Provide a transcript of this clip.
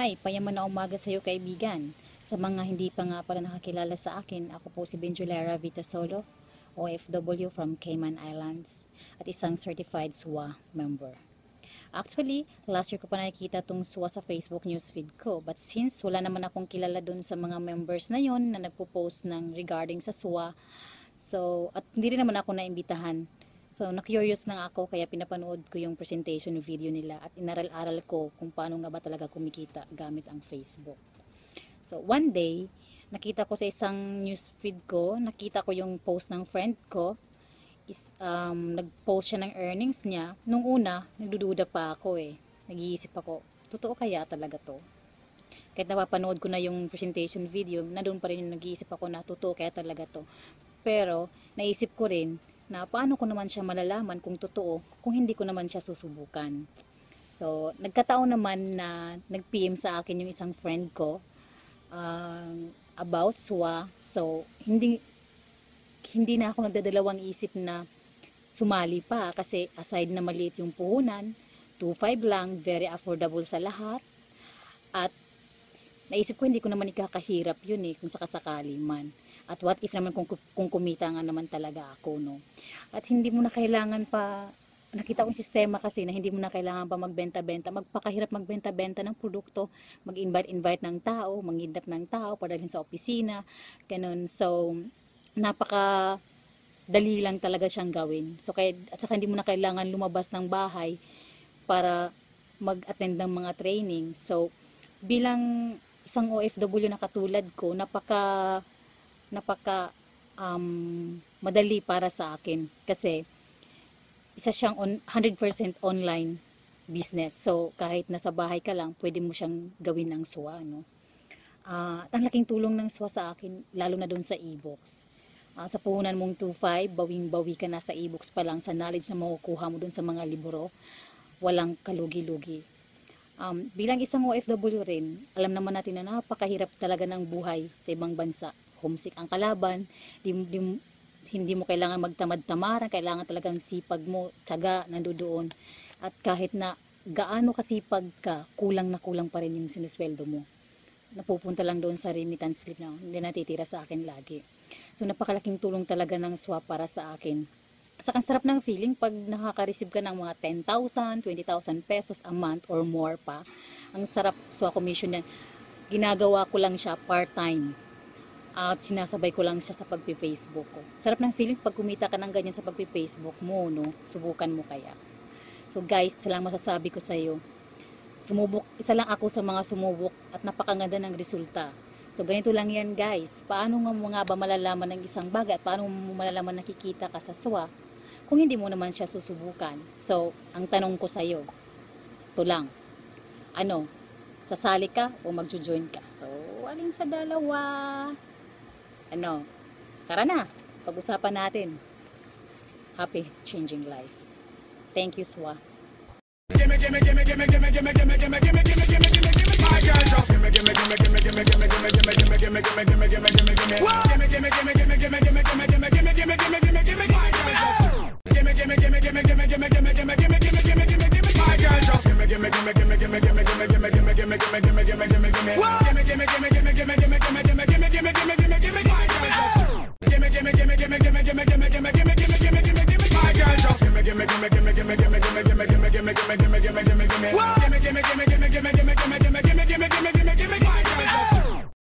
Hi, payaman na umaga sa iyo kaibigan. Sa mga hindi pa nga pala nakakilala sa akin, ako po si Benjolera Vitasolo, OFW from Cayman Islands at isang certified SWA member. Actually, last year ko pa nakikita tong SWA sa Facebook newsfeed ko, but since wala naman akong kilala dun sa mga members na yon na nagpo-post ng regarding sa SWA, at hindi rin naman ako naimbitahan. So, na-curious na ako kaya pinapanood ko yung presentation video nila at inaral-aral ko kung paano nga ba talaga kumikita gamit ang Facebook. So, one day, nakita ko sa isang newsfeed ko, nakita ko yung post ng friend ko, nag-post siya ng earnings niya. Nung una, nagdududa pa ako nag-iisip ako, totoo kaya talaga to? Kahit napapanood ko na yung presentation video, nandun pa rin yung nag-iisip ako na totoo kaya talaga to. Pero, naisip ko rin, na paano ko naman siya malalaman kung totoo kung hindi ko naman siya susubukan. So, nagkataon naman na nag-PM sa akin yung isang friend ko about SWA. So, hindi na ako nagdadalawang isip na sumali pa kasi aside na maliit yung puhunan, 2.5 lang, very affordable sa lahat. At naisip ko hindi ko naman ikakahirap yun kung sakasakali man. At what if naman kung kumita nga naman talaga ako, no? At hindi mo na kailangan pa, nakita ko yung sistema kasi na hindi mo na kailangan pa magbenta-benta, magpakahirap magbenta-benta ng produkto, mag-invite ng tao, manghidap ng tao, padalhin sa opisina, ganun. So, napaka dali lang talaga siyang gawin. So, at saka hindi mo na kailangan lumabas ng bahay para mag-attend ng mga training. So, bilang isang OFW na katulad ko, napaka madali para sa akin kasi isa siyang 100% online business. So, kahit nasa bahay ka lang, pwede mo siyang gawin ng SWA, no? At ang laking tulong ng SWA sa akin, lalo na doon sa e-books. Sa puhunan mong 2.5, bawing-bawi ka na sa e-books pa lang sa knowledge na makukuha mo doon sa mga libro. Walang kalugi-lugi. Bilang isang OFW rin, alam naman natin na napakahirap talaga ng buhay sa ibang bansa. Homesick ang kalaban, hindi mo kailangan magtamad-tamaran, kailangan talagang sipag mo, tiyaga, nandoon. At kahit na gaano kasipag ka, kulang na kulang pa rin yung sinusweldo mo. Napupunta lang doon sa remittance slip na hindi natitira sa akin lagi. So napakalaking tulong talaga ng SWA para sa akin. At saka ang sarap ng feeling pag nakaka-receive ka ng mga 10,000, 20,000 pesos a month or more pa. Ang sarap SWA commission niya. Ginagawa ko lang siya part-time. At sinasabay ko lang siya sa pagpi-Facebook ko. Sarap ng feeling pag kumita ka ng ganyan sa pagpi-Facebook mo, no? Subukan mo kaya. So guys, isa lang masasabi ko sa iyo. Isa lang ako sa mga sumubok at napakaganda ng resulta. So ganito lang yan guys. Paano mo nga ba malalaman ng isang bagay at paano mo malalaman nakikita ka sa SWA kung hindi mo naman siya susubukan? So, ang tanong ko sa iyo, ito lang. Sasali ka o magjo-join ka? So, alin sa dalawa? Tara na, pag-usapan natin. Happy changing life. Thank you, SWA. Gimme,